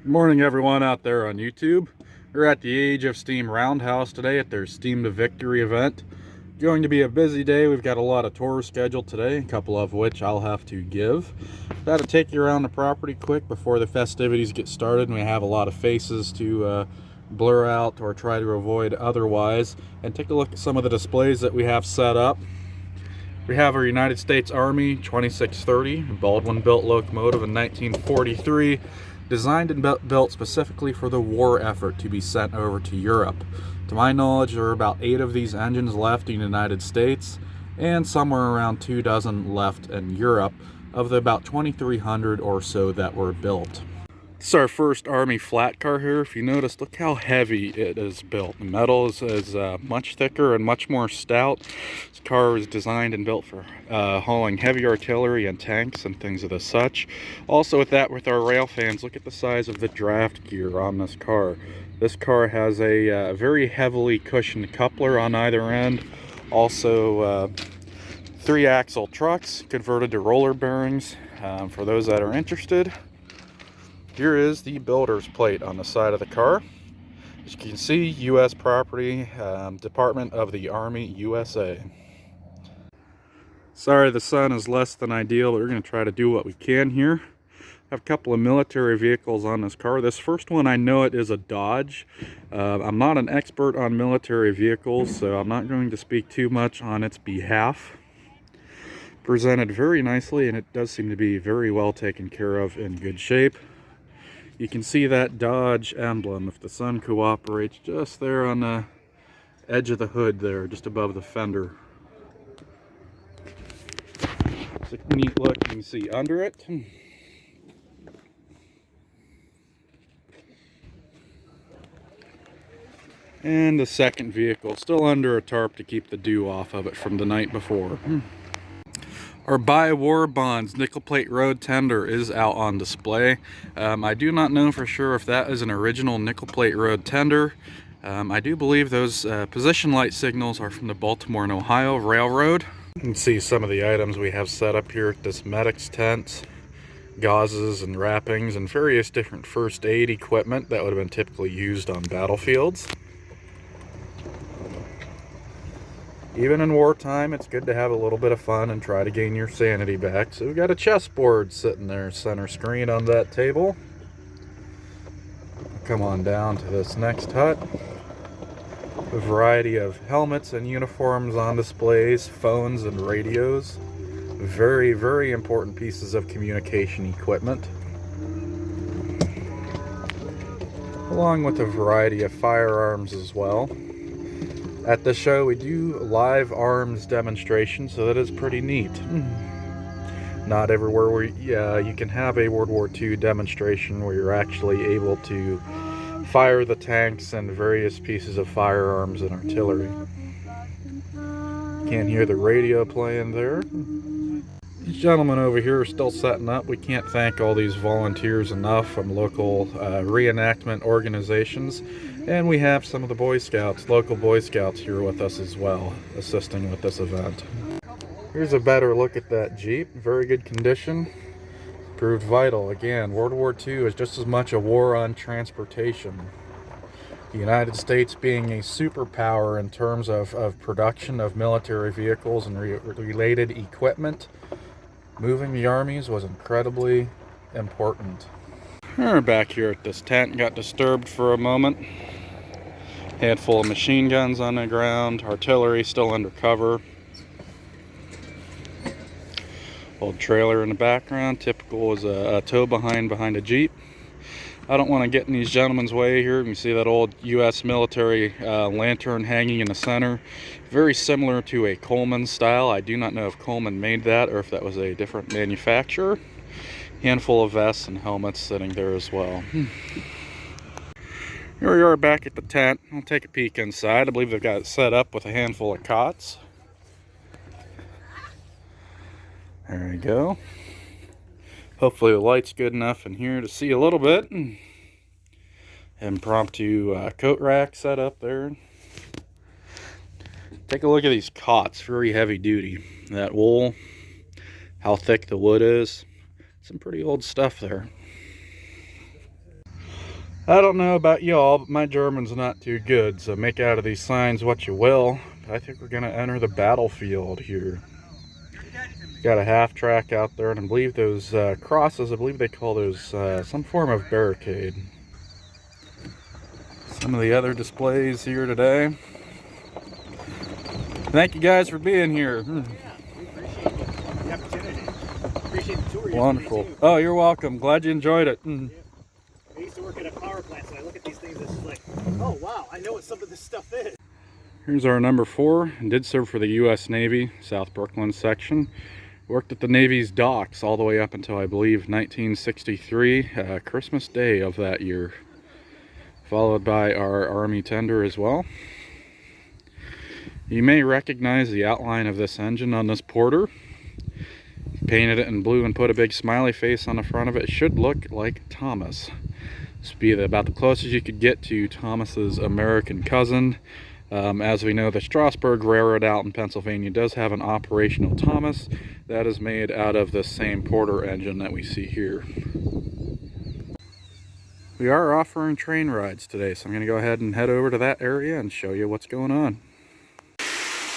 Good morning, everyone out there on YouTube. We're at the Age of Steam Roundhouse today at their Steam to Victory event. Going to be a busy day. We've got a lot of tours scheduled today, a couple of which I'll have to give. Got to take you around the property quick before the festivities get started, and we have a lot of faces to blur out or try to avoid otherwise. And take a look at some of the displays that we have set up. We have our United States Army 2630 Baldwin-built locomotive in 1943. Designed and built specifically for the war effort to be sent over to Europe. To my knowledge, there are about 8 of these engines left in the United States, and somewhere around 2 dozen left in Europe, of the about 2,300 or so that were built. This is our first Army flat car here. If you notice, look how heavy it is built. The metal is much thicker and much more stout. This car was designed and built for hauling heavy artillery and tanks and things of the such. Also with that, with our rail fans, look at the size of the draft gear on this car. This car has a very heavily cushioned coupler on either end. Also 3-axle trucks converted to roller bearings. For those that are interested, here is the builder's plate on the side of the car. As you can see, U.S. property, Department of the Army, USA. Sorry the sun is less than ideal, but we're going to try to do what we can here. I have a couple of military vehicles on this car. This first one, I know it is a Dodge. I'm not an expert on military vehicles, so I'm not going to speak too much on its behalf. Presented very nicely, and it does seem to be very well taken care of, in good shape. You can see that Dodge emblem, if the sun cooperates, just there on the edge of the hood there, just above the fender. It's a neat look. You can see under it. And the second vehicle, still under a tarp to keep the dew off of it from the night before. Our Buy War Bonds nickel plate road tender is out on display. I do not know for sure if that is an original nickel plate road tender. I do believe those position light signals are from the Baltimore and Ohio Railroad. You can see some of the items we have set up here at this medic's tent. Gauzes and wrappings and various different first aid equipment that would have been typically used on battlefields. Even in wartime, it's good to have a little bit of fun and try to gain your sanity back. So we've got a chessboard sitting there center screen on that table. Come on down to this next hut. A variety of helmets and uniforms on displays, phones and radios. Very, very important pieces of communication equipment. Along with a variety of firearms as well. At the show, we do live arms demonstrations, so that is pretty neat. Not everywhere where you can have a World War II demonstration where you're actually able to fire the tanks and various pieces of firearms and artillery. Can't hear the radio playing there. These gentlemen over here are still setting up. We can't thank all these volunteers enough from local reenactment organizations. And we have some of the Boy Scouts, local Boy Scouts here with us as well, assisting with this event. Here's a better look at that Jeep. Very good condition. Proved vital. Again, World War II is just as much a war on transportation. The United States being a superpower in terms of production of military vehicles and related equipment, moving the armies was incredibly important. We're back here at this tent. Got disturbed for a moment. Handful of machine guns on the ground. Artillery still under cover. Old trailer in the background. Typical is a tow behind a Jeep. I don't want to get in these gentlemen's way here. You can see that old U.S. military lantern hanging in the center. Very similar to a Coleman style. I do not know if Coleman made that or if that was a different manufacturer. Handful of vests and helmets sitting there as well. Here we are back at the tent. I'll take a peek inside. I believe they've got it set up with a handful of cots. There we go. Hopefully the light's good enough in here to see a little bit. Impromptu coat rack set up there. Take a look at these cots. Very heavy duty. That wool, how thick the wood is. Some pretty old stuff there. I don't know about y'all, but my German's not too good, so make out of these signs what you will. But I think we're going to enter the battlefield here. Got a half track out there, and I believe those crosses, I believe they call those some form of barricade. Some of the other displays here today. Thank you guys for being here. Yeah, we appreciate the opportunity. Appreciate the tour. Wonderful. Oh, you're welcome. Glad you enjoyed it. Yeah. I used to work at a power plant, so I look at these things and it's like, oh wow, I know what some of this stuff is. Here's our number 4. Did serve for the U.S. Navy, South Brooklyn section. Worked at the Navy's docks all the way up until, I believe, 1963, Christmas Day of that year. Followed by our Army tender as well. You may recognize the outline of this engine on this Porter. Painted it in blue and put a big smiley face on the front of it. It should look like Thomas. This would be about the closest you could get to Thomas's American cousin. As we know, the Strasburg Railroad out in Pennsylvania does have an operational Thomas that is made out of the same Porter engine that we see here. We are offering train rides today, so I'm going to go ahead and head over to that area and show you what's going on.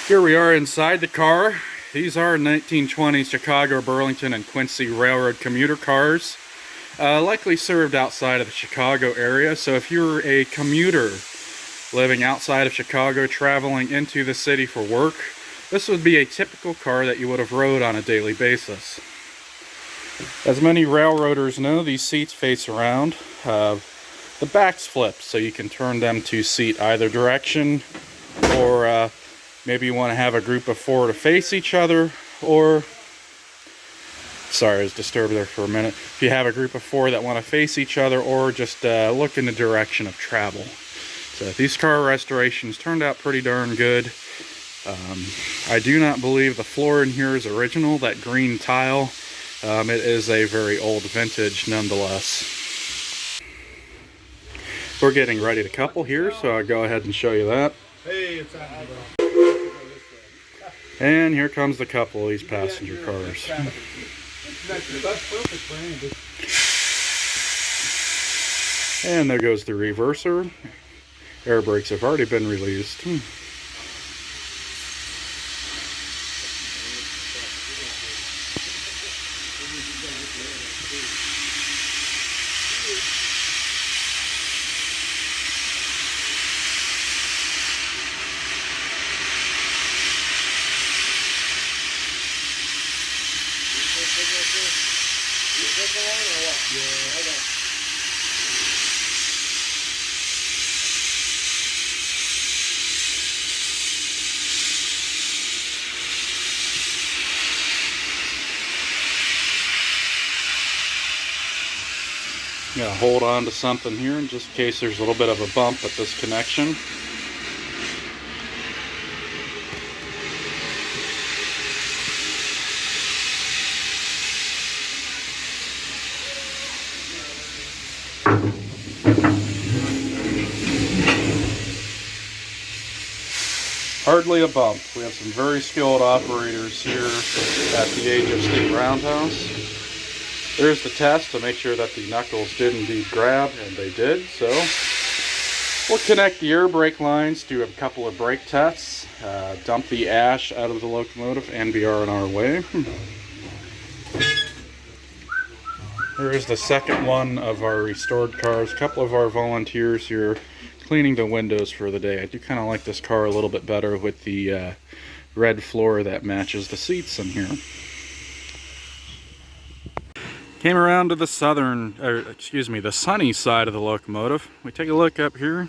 Here we are inside the car. These are 1920 Chicago, Burlington, and Quincy Railroad commuter cars. Likely served outside of the Chicago area, so if you're a commuter living outside of Chicago, traveling into the city for work, this would be a typical car that you would have rode on a daily basis. As many railroaders know, these seats face around. The backs flip, so you can turn them to seat either direction, or maybe you want to have a group of 4 to face each other, or, sorry, I was disturbed there for a minute. If you have a group of 4 that want to face each other, or just look in the direction of travel. So these car restorations turned out pretty darn good. I do not believe the floor in here is original, that green tile. It is a very old vintage nonetheless. We're getting ready to couple here, so I'll go ahead and show you that. Hey, it's happening, bro. And here comes the couple of these passenger cars. That's perfect for Andy. And there goes the reverser. Air brakes have already been released. I'm going to hold on to something here in just in case there's a little bit of a bump at this connection. Hardly a bump. We have some very skilled operators here at the age of steam Roundhouse. There's the test to make sure that the knuckles did indeed grab, and they did. So we'll connect the air brake lines, do a couple of brake tests, dump the ash out of the locomotive, and be on our way. Here's the second one of our restored cars. A couple of our volunteers here cleaning the windows for the day. I do kind of like this car a little bit better with the red floor that matches the seats in here. Came around to the the sunny side of the locomotive. We take a look up here.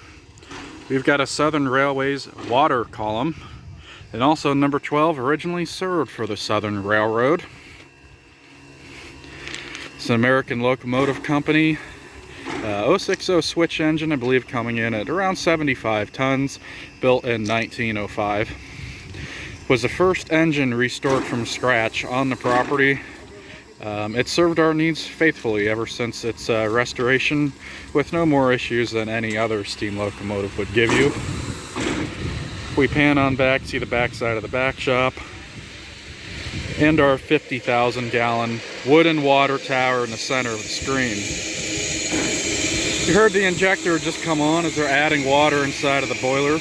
We've got a Southern Railways water column, and also number 12 originally served for the Southern Railroad. It's an American locomotive company. 060 switch engine, I believe, coming in at around 75 tons, built in 1905. Was the first engine restored from scratch on the property. It served our needs faithfully ever since its restoration, with no more issues than any other steam locomotive would give you. We pan on back, see the back side of the back shop, and our 50,000 gallon wooden water tower in the center of the screen. You heard the injector just come on as they're adding water inside of the boiler,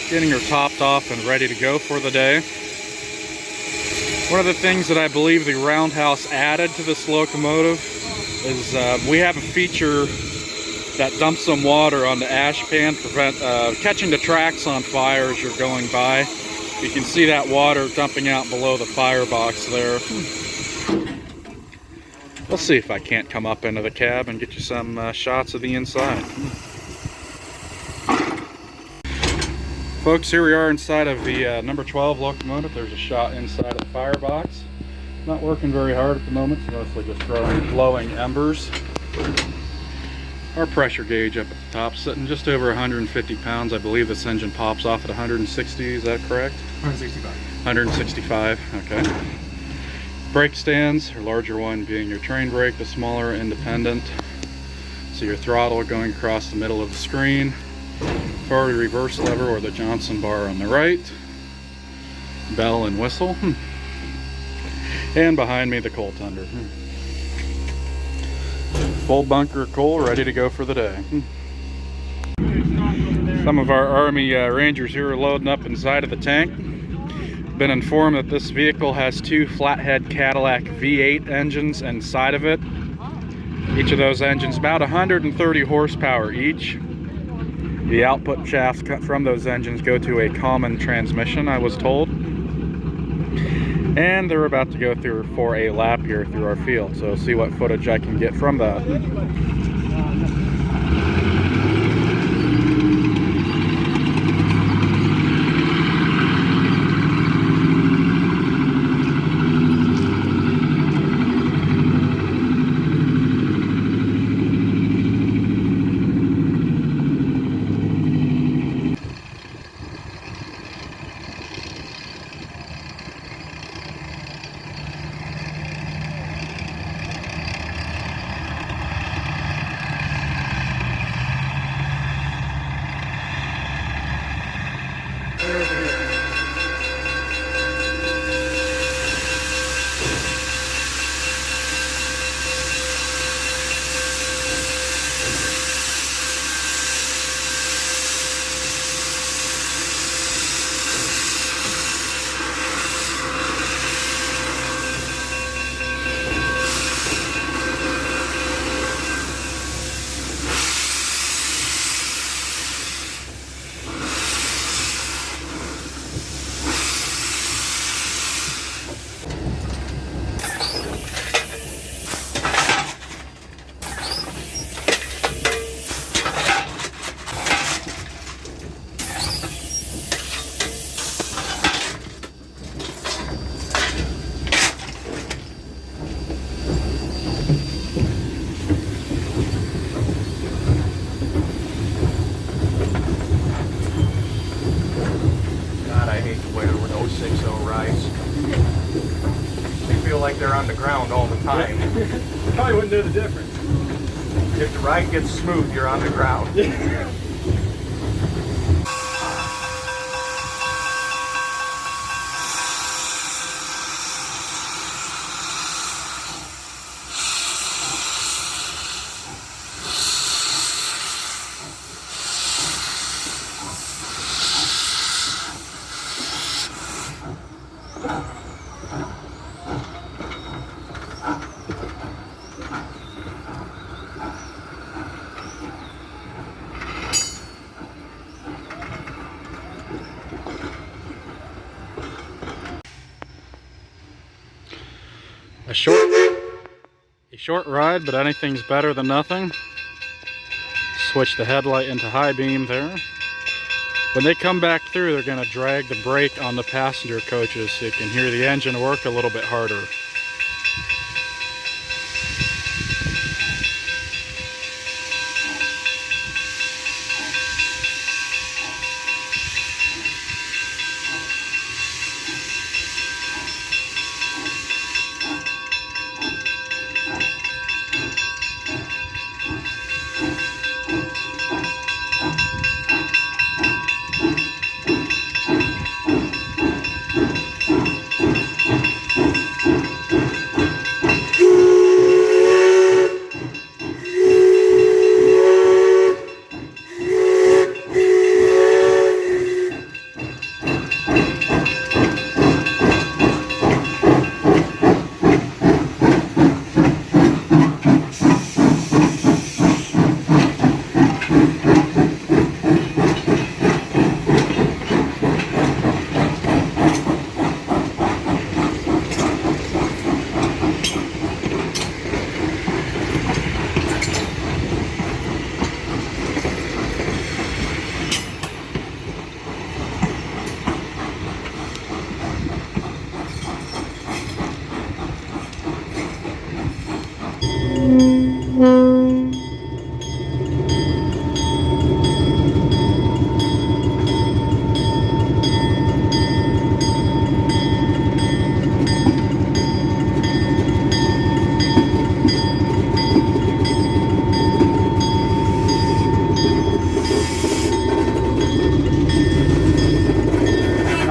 getting her topped off and ready to go for the day. One of the things that I believe the Roundhouse added to this locomotive is we have a feature that dumps some water on the ash pan to prevent catching the tracks on fire as you're going by. You can see that water dumping out below the firebox there. Let's see if I can't come up into the cab and get you some shots of the inside. Folks, here we are inside of the number 12 locomotive. There's a shot inside of the firebox. Not working very hard at the moment. It's mostly just throwing glowing embers. Our pressure gauge up at the top, sitting just over 150 pounds. I believe this engine pops off at 160, is that correct? 165. 165, okay. Brake stands, your larger one being your train brake, the smaller independent. So your throttle going across the middle of the screen. Forward reverse lever or the Johnson bar on the right. Bell and whistle. And behind me the coal tender. Full bunker of coal ready to go for the day. Some of our Army Rangers here are loading up inside of the tank. Been informed that this vehicle has two flathead Cadillac V8 engines inside of it. Each of those engines about 130 horsepower each. The output shafts cut from those engines go to a common transmission, I was told. And they're about to go through for a lap here through our field, so see what footage I can get from that. Like they're on the ground all the time. Probably wouldn't know the difference. If the ride gets smooth, you're on the ground. A short ride, but anything's better than nothing. Switch the headlight into high beam there. When they come back through, they're going to drag the brake on the passenger coaches so you can hear the engine work a little bit harder.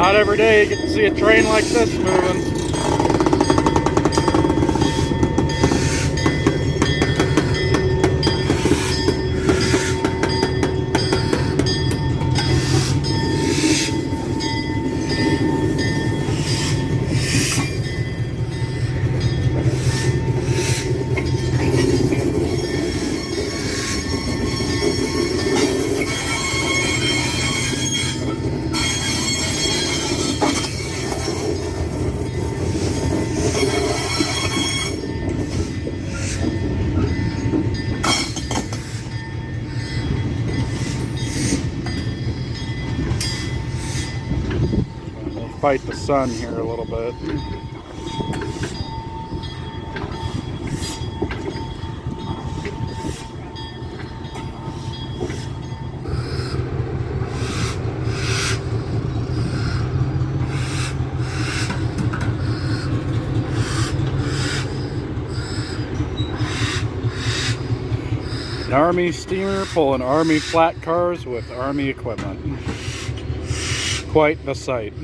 Not every day you get to see a train like this moving. Fight the sun here a little bit. An Army steamer pulling Army flat cars with Army equipment. Quite the sight.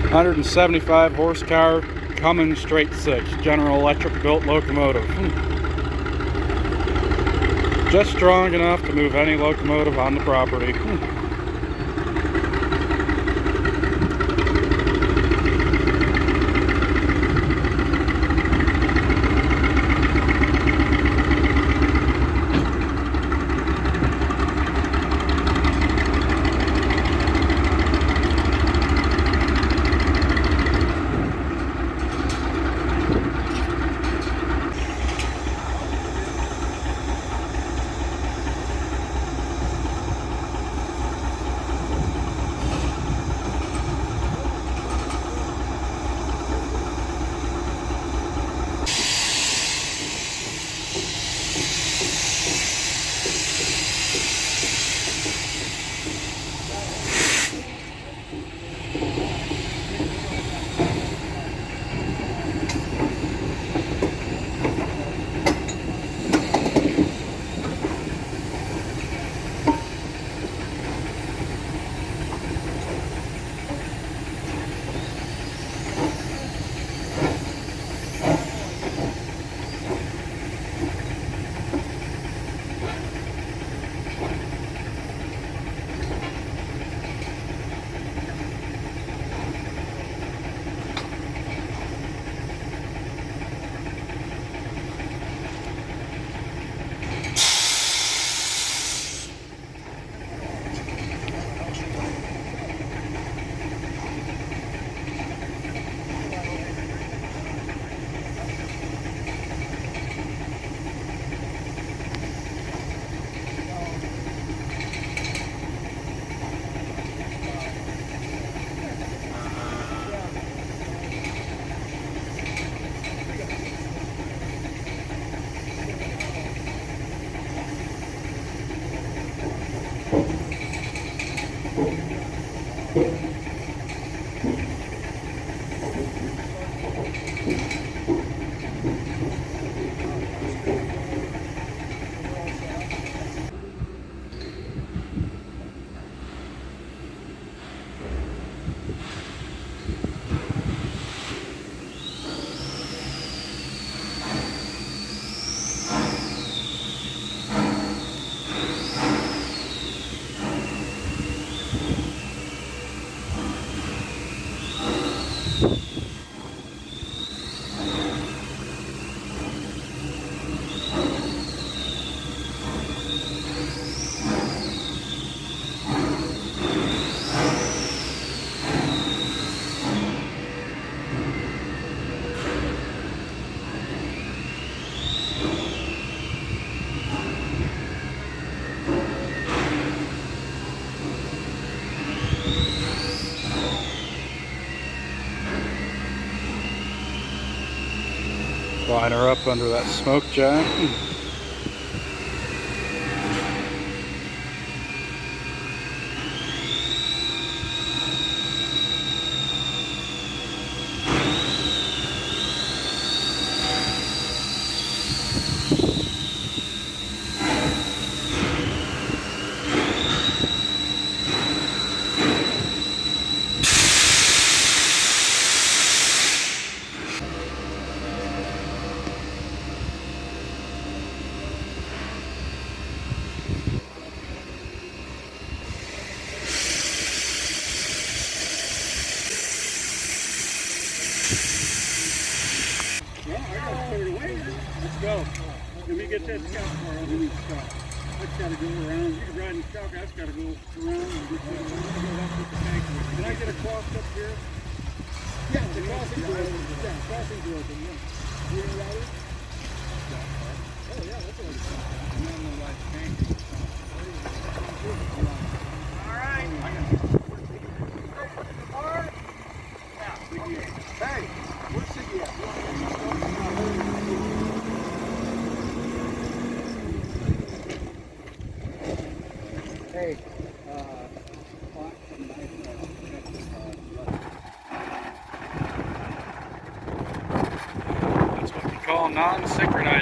175 horsepower, Cummins straight six, General Electric built locomotive. Just strong enough to move any locomotive on the property. Line her up under that smoke jack. Let's go. Let me get that scout car on the scout. That's got to go around. You can ride in the scout. That's got to go around and get that. Can I get a cross up here? Yeah, the crossing door. Yeah, crossing door. Yeah. You know that is? Oh yeah, that's already fine. And then the light tank. All right. Hey, where's Siggy at? Hey, That's what we call non-synchronized